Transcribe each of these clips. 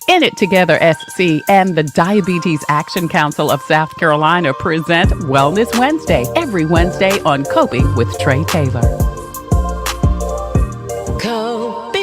In It Together SC and the Diabetes Action Council of South Carolina present Wellness Wednesday every Wednesday on Coping with Tre Tailor. Coping.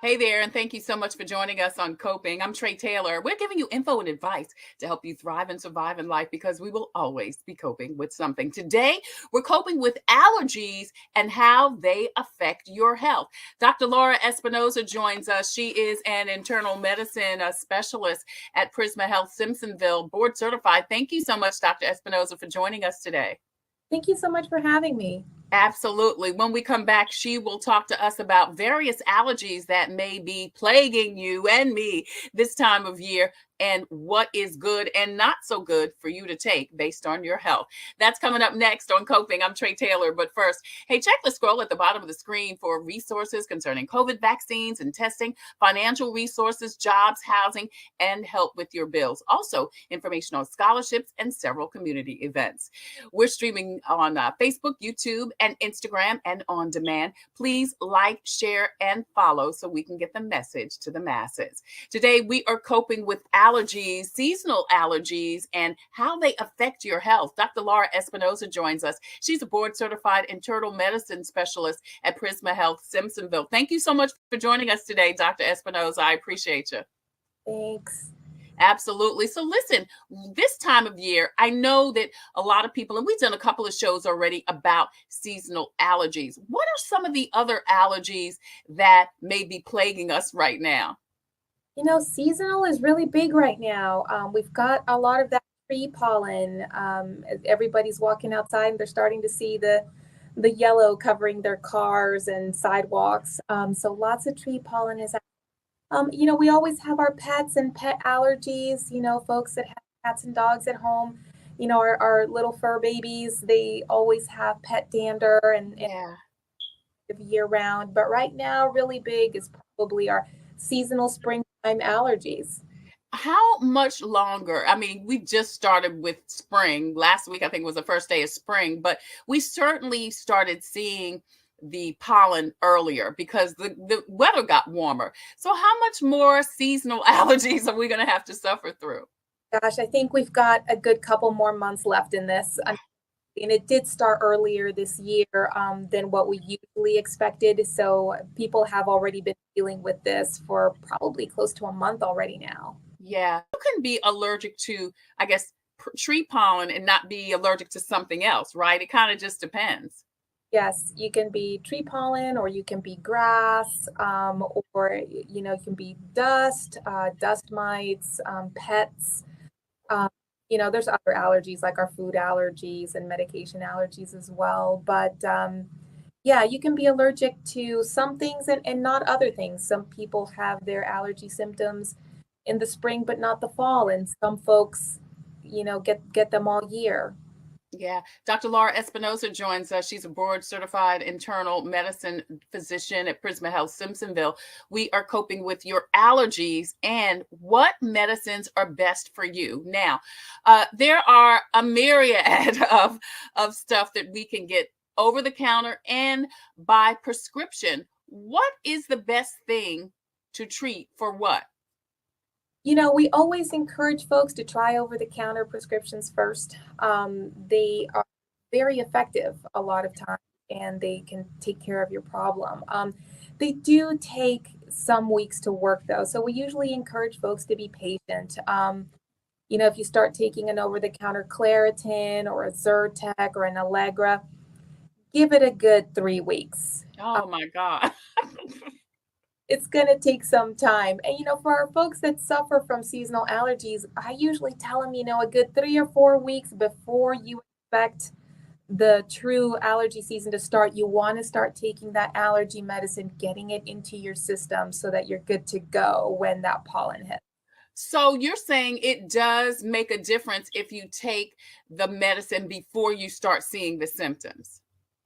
Hey there, and thank you so much for joining us on Coping. I'm Tre Tailor. We're giving you info and advice to help you thrive and survive in life because we will always be coping with something. Today, we're coping with allergies and how they affect your health. Dr. Laura Espinosa joins us. She is an internal medicine specialist at Prisma Health, Simpsonville, board certified. Thank you so much, Dr. Espinosa, for joining us today. Thank you so much for having me. Absolutely. When we come back, she will talk to us about various allergies that may be plaguing you and me this time of year and what is good and not so good for you to take based on your health. That's coming up next on Coping. I'm Tre Tailor. But first, hey, check the scroll at the bottom of the screen for resources concerning COVID vaccines and testing, financial resources, jobs, housing, and help with your bills. Also, information on scholarships and several community events. We're streaming on Facebook, YouTube, and Instagram and on demand. Please like, share, and follow so we can get the message to the masses. Today, we are coping with allergies, seasonal allergies, and how they affect your health. Dr. Laura Espinosa joins us. She's a board certified internal medicine specialist at Prisma Health, Simpsonville. Thank you so much for joining us today, Dr. Espinosa. I appreciate you. Thanks. Absolutely. So listen, this time of year, I know that a lot of people, and we've done a couple of shows already about seasonal allergies. What are some of the other allergies that may be plaguing us right now? You know, seasonal is really big right now. We've got a lot of that tree pollen. Everybody's walking outside and they're starting to see the yellow covering their cars and sidewalks. So lots of tree pollen is. We always have our pets and pet allergies. You know, folks that have cats and dogs at home. You know, our little fur babies. They always have pet dander and Yeah. year round. But right now, really big is probably our seasonal springtime allergies. How much longer? I mean, we just started with spring. Last week, I think, was the first day of spring, but we certainly started seeing the pollen earlier because the weather got warmer. So how much more seasonal allergies are we going to have to suffer through? Gosh, I think we've got a good couple more months left in this. And it did start earlier this year than what we usually expected. So people have already been dealing with this for probably close to a month already now. Yeah. You can be allergic to, I guess, tree pollen and not be allergic to something else, right? It kind of just depends. Yes, you can be tree pollen or you can be grass or, you can be dust, dust mites, pets. Um, there's other allergies like our food allergies and medication allergies as well. But yeah, you can be allergic to some things and not other things. Some people have their allergy symptoms in the spring, but not the fall. And some folks, get them all year. Yeah. Dr. Laura Espinosa joins us. She's a board certified internal medicine physician at Prisma Health, Simpsonville. We are coping with your allergies and what medicines are best for you. Now, there are a myriad of stuff that we can get over the counter and by prescription. What is the best thing to treat for what? We always encourage folks to try over the counter prescriptions first. They are very effective a lot of times and they can take care of your problem. They do take some weeks to work though. So we usually encourage folks to be patient. If you start taking an over the counter Claritin or a Zyrtec or an Allegra, give it a good 3 weeks. Oh my God. It's going to take some time. And, for our folks that suffer from seasonal allergies, I usually tell them, a good 3 or 4 weeks before you expect the true allergy season to start, you want to start taking that allergy medicine, getting it into your system so that you're good to go when that pollen hits. So you're saying it does make a difference if you take the medicine before you start seeing the symptoms?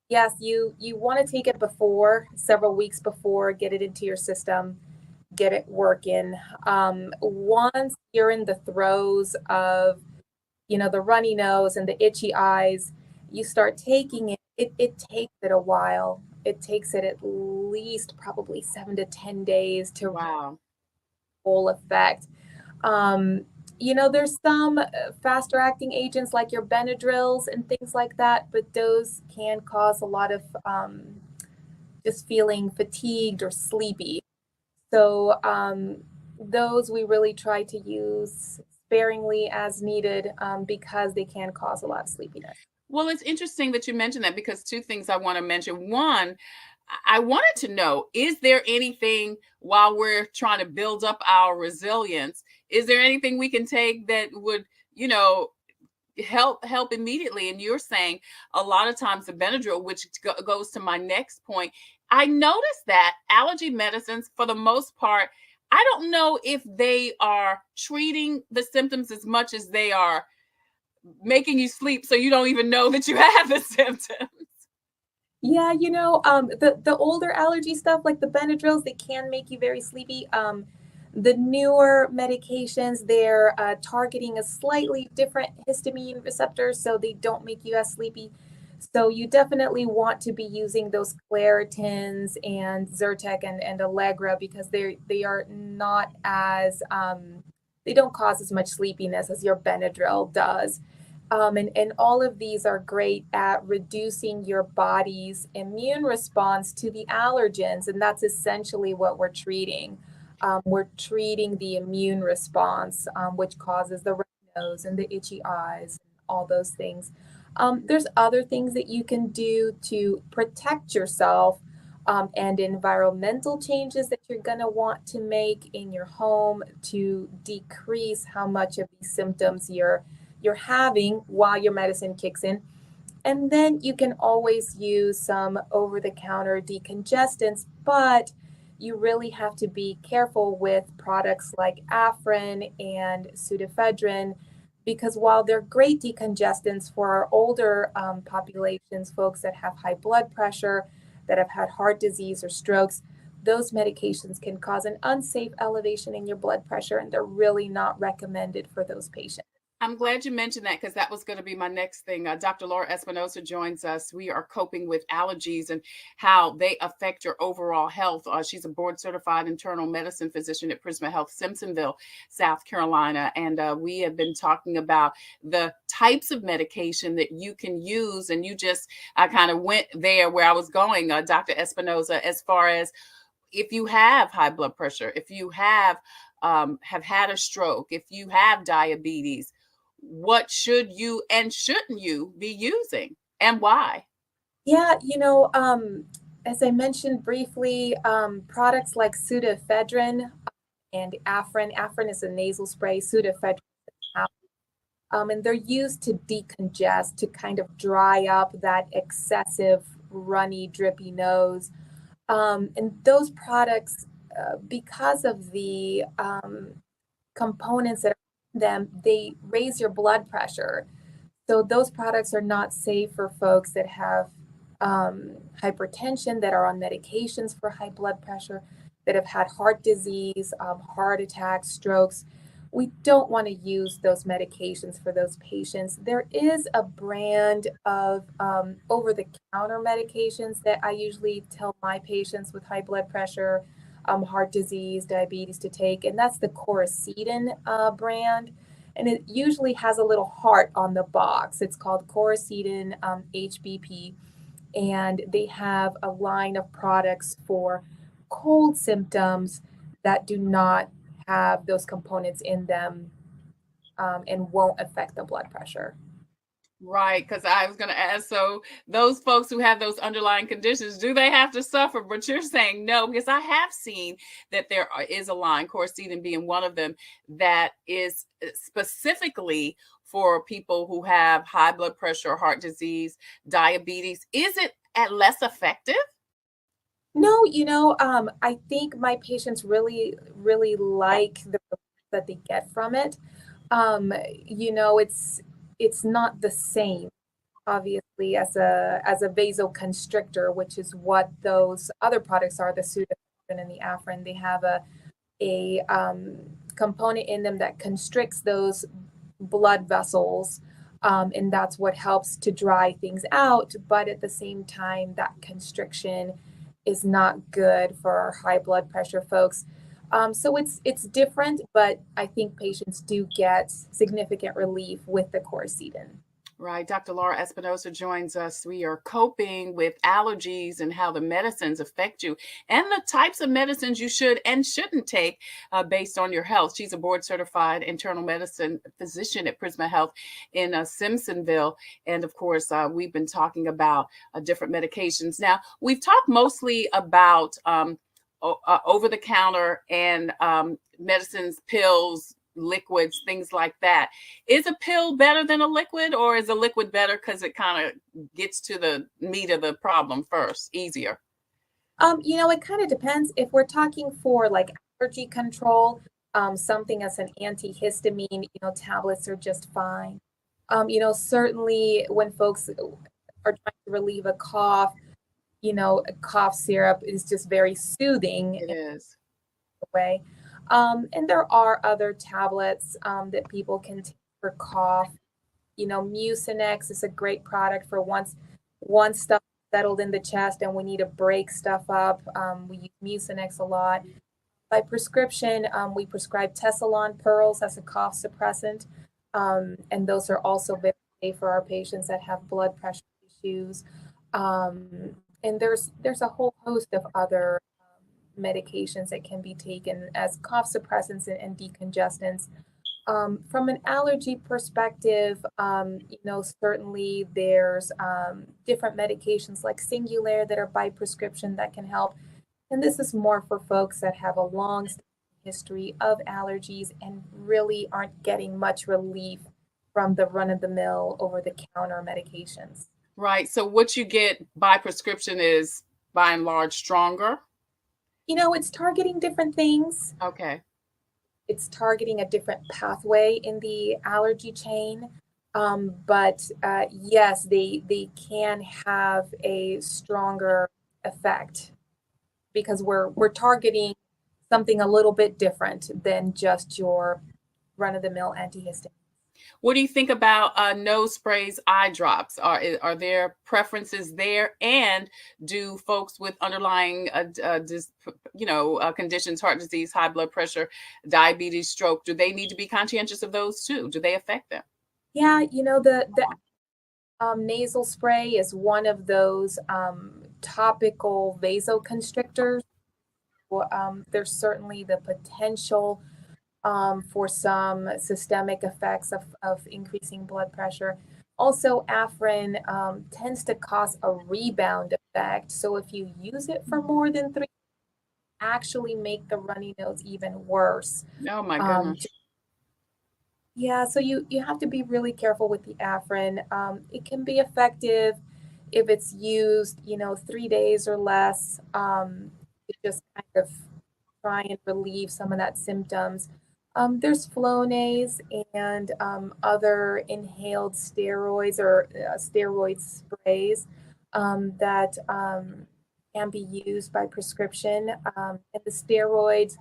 Yes, you want to take it before, several weeks before, get it into your system, get it working. Once you're in the throes of, the runny nose and the itchy eyes, you start taking it. It takes it a while. it takes it at least probably 7 to 10 days to Wow. full effect. Um, there's some faster acting agents like your Benadryls and things like that, but those can cause a lot of just feeling fatigued or sleepy. So those we really try to use sparingly as needed because they can cause a lot of sleepiness. Well, it's interesting that you mentioned that because two things I want to mention. One, I wanted to know, is there anything while we're trying to build up our resilience, is there anything we can take that would, you know, help immediately? And you're saying a lot of times the Benadryl, which goes to my next point. I noticed that allergy medicines, for the most part, I don't know if they are treating the symptoms as much as they are making you sleep so you don't even know that you have the symptoms. Yeah, the older allergy stuff like the Benadryls, they can make you very sleepy. The newer medications, they're targeting a slightly different histamine receptor, so they don't make you as sleepy. So you definitely want to be using those Claritins and Zyrtec and Allegra because they are not as they don't cause as much sleepiness as your Benadryl does. And all of these are great at reducing your body's immune response to the allergens. And that's essentially what we're treating. We're treating the immune response, which causes the red nose and the itchy eyes, and all those things. There's other things that you can do to protect yourself and environmental changes that you're going to want to make in your home to decrease how much of these symptoms you're having while your medicine kicks in. And then you can always use some over-the-counter decongestants, but you really have to be careful with products like Afrin and pseudoephedrine because while they're great decongestants for our older populations, folks that have high blood pressure, that have had heart disease or strokes, those medications can cause an unsafe elevation in your blood pressure, and they're really not recommended for those patients. I'm glad you mentioned that because that was going to be my next thing. Dr. Laura Espinosa joins us. We are coping with allergies and how they affect your overall health. She's a board certified internal medicine physician at Prisma Health, Simpsonville, South Carolina. And we have been talking about the types of medication that you can use. And you just, I kind of went there where I was going, Dr. Espinosa, as far as if you have high blood pressure, if you have had a stroke, if you have diabetes, what should you and shouldn't you be using and why? Yeah, as I mentioned briefly, products like pseudoephedrine and Afrin. Afrin is a nasal spray, pseudoephedrine, and they're used to decongest, to kind of dry up that excessive runny, drippy nose. And those products, because of the components that are in them, they raise your blood pressure. So those products are not safe for folks that have hypertension, that are on medications for high blood pressure, that have had heart disease, heart attacks, strokes. We don't want to use those medications for those patients. There is a brand of over-the-counter medications that I usually tell my patients with high blood pressure, heart disease, diabetes to take, and that's the Coricidin brand. And it usually has a little heart on the box. It's called Coricidin HBP, and they have a line of products for cold symptoms that do not have those components in them and won't affect the blood pressure. Right, because I was going to ask, so those folks who have those underlying conditions, do they have to suffer? But you're saying no, because I have seen that there is a line, Coricidin being one of them, that is specifically for people who have high blood pressure, heart disease, diabetes. Is it less effective? No, I think my patients really, really like the relief that they get from it. Um, it's not the same, obviously, as a vasoconstrictor, which is what those other products are, the pseudoephedrine and the Afrin. They have a component in them that constricts those blood vessels And that's what helps to dry things out. But at the same time, that constriction is not good for our high blood pressure folks. So it's different, but I think patients do get significant relief with the quercetin. Right. Dr. Laura Espinosa joins us. We are coping with allergies and how the medicines affect you and the types of medicines you should and shouldn't take based on your health. She's a board certified internal medicine physician at Prisma Health in Simpsonville. And of course, we've been talking about different medications. Now, we've talked mostly about over the counter and medicines, pills, liquids, things like that. Is a pill better than a liquid, or is a liquid better because it kind of gets to the meat of the problem first, easier? It kind of depends. If we're talking for like allergy control, something as an antihistamine, tablets are just fine. Certainly when folks are trying to relieve a cough, a cough syrup is just very soothing It in is. a way. And there are other tablets that people can take for cough. Mucinex is a great product for once stuff settled in the chest and we need to break stuff up. We use Mucinex a lot. By prescription, we prescribe Tessalon pearls as a cough suppressant, and those are also very safe for our patients that have blood pressure issues. And there's a whole host of other medications that can be taken as cough suppressants and decongestants. From an allergy perspective, certainly there's different medications like Singulair that are by prescription that can help. And this is more for folks that have a long history of allergies and really aren't getting much relief from the run-of-the-mill over-the-counter medications. Right. So what you get by prescription is by and large stronger. It's targeting different things. Okay. It's targeting a different pathway in the allergy chain. But yes, they can have a stronger effect because we're targeting something a little bit different than just your run-of-the-mill antihistamine. What do you think about nose sprays, eye drops? Are there preferences there? And do folks with underlying, conditions, heart disease, high blood pressure, diabetes, stroke, do they need to be conscientious of those too? Do they affect them? Yeah, the nasal spray is one of those topical vasoconstrictors. There's certainly the potential for some systemic effects of increasing blood pressure. Also, Afrin tends to cause a rebound effect. So if you use it for more than 3, actually make the runny nose even worse. Oh my goodness. Yeah, so you have to be really careful with the Afrin. It can be effective if it's used, 3 days or less. To just kind of try and relieve some of that symptoms. There's Flonase and other inhaled steroids or steroid sprays that can be used by prescription. And the steroids,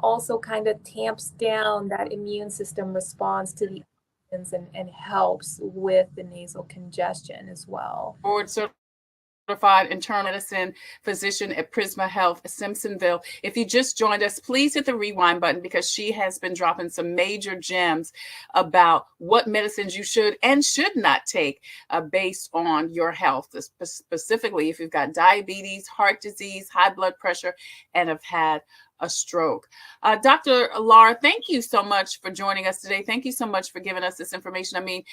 also kind of tamps down that immune system response to the antigens and helps with the nasal congestion as well. Board certified internal medicine physician at Prisma Health, Simpsonville. If you just joined us, please hit the rewind button because she has been dropping some major gems about what medicines you should and should not take based on your health, specifically if you've got diabetes, heart disease, high blood pressure, and have had a stroke. Dr. Laura, thank you so much for joining us today. Thank you so much for giving us this information. I mean,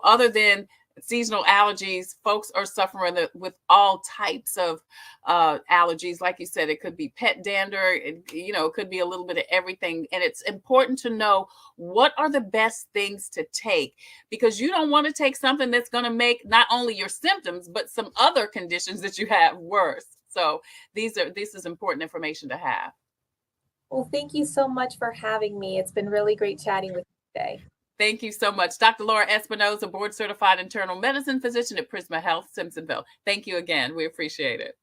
other than seasonal allergies, folks are suffering with all types of allergies. Like you said, it could be pet dander, it could be a little bit of everything. And it's important to know what are the best things to take, because you don't want to take something that's going to make not only your symptoms, but some other conditions that you have worse. So this is important information to have. Well, thank you so much for having me. It's been really great chatting with you today. Thank you so much. Dr. Laura Espinosa, board certified internal medicine physician at Prisma Health, Simpsonville. Thank you again. We appreciate it.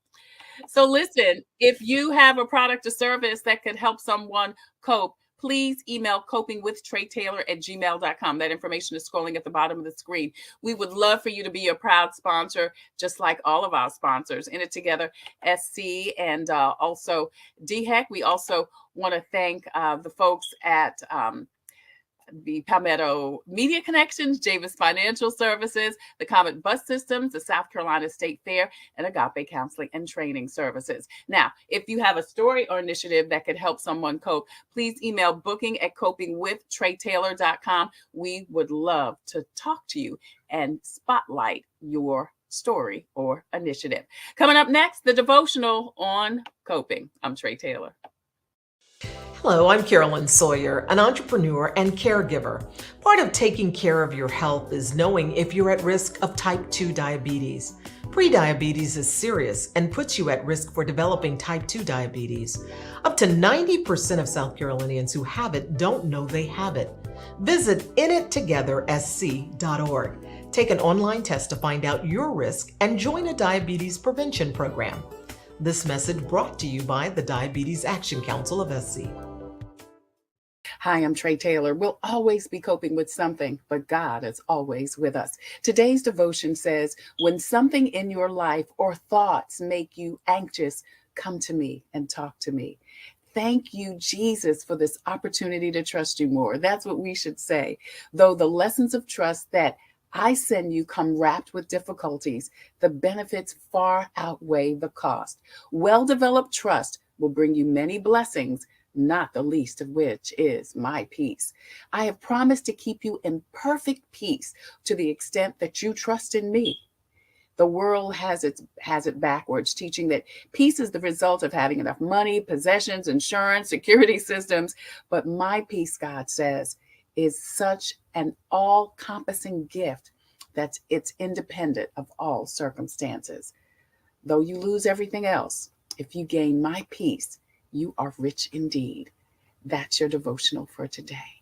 So listen, if you have a product or service that could help someone cope please email copingwithtretailor@gmail.com. That information is scrolling at the bottom of the screen. We would love for you to be a proud sponsor, just like all of our sponsors. In It Together, SC, and also DHEC. We also want to thank the folks at the Palmetto Media Connections, Javis Financial Services, the Comet Bus Systems, the South Carolina State Fair, and Agape Counseling and Training Services. Now, if you have a story or initiative that could help someone cope, please email booking@copingwithtretatailor.com. We would love to talk to you and spotlight your story or initiative. Coming up next, the devotional on coping. I'm Tre Tailor. Hello, I'm Carolyn Sawyer, an entrepreneur and caregiver. Part of taking care of your health is knowing if you're at risk of type 2 diabetes. Prediabetes is serious and puts you at risk for developing type 2 diabetes. Up to 90% of South Carolinians who have it don't know they have it. Visit inittogethersc.org. Take an online test to find out your risk and join a diabetes prevention program. This message brought to you by the Diabetes Action Council of SC. Hi, I'm Tre Tailor. We'll always be coping with something, but God is always with us. Today's devotion says, when something in your life or thoughts make you anxious, come to me and talk to me. Thank you, Jesus, for this opportunity to trust you more. That's what we should say. Though the lessons of trust that I send you come wrapped with difficulties, the benefits far outweigh the cost. Well-developed trust will bring you many blessings, not the least of which is my peace. I have promised to keep you in perfect peace to the extent that you trust in me. The world has it backwards, teaching that peace is the result of having enough money, possessions, insurance, security systems. But my peace, God says, is such an all-encompassing gift that it's independent of all circumstances. Though you lose everything else, if you gain my peace, you are rich indeed. That's your devotional for today.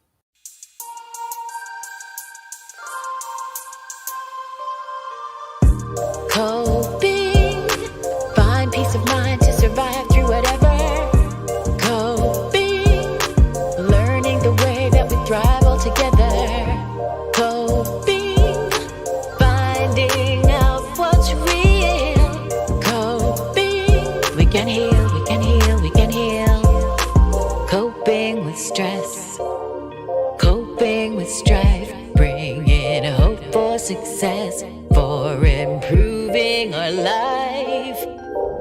Coping, find peace of mind to survive through whatever. Coping, learning the way that we thrive all together. Coping, finding out what's real. Coping, we can heal, we can heal, we can heal. Coping with stress, coping with strife, bringing hope for success, for improving our life.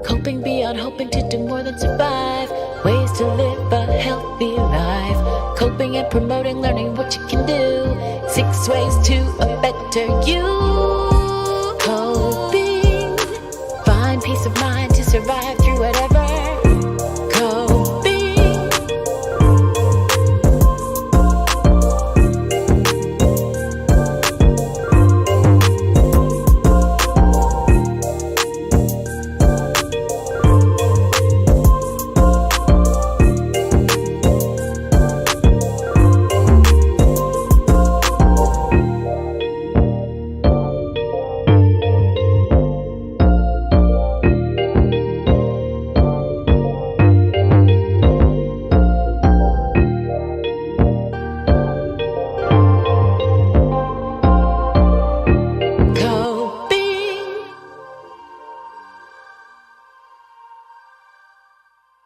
Coping beyond hoping to do more than survive, ways to live a healthy life. Coping and promoting, learning what you can do, 6 ways to a better you. Coping, find peace of mind to survive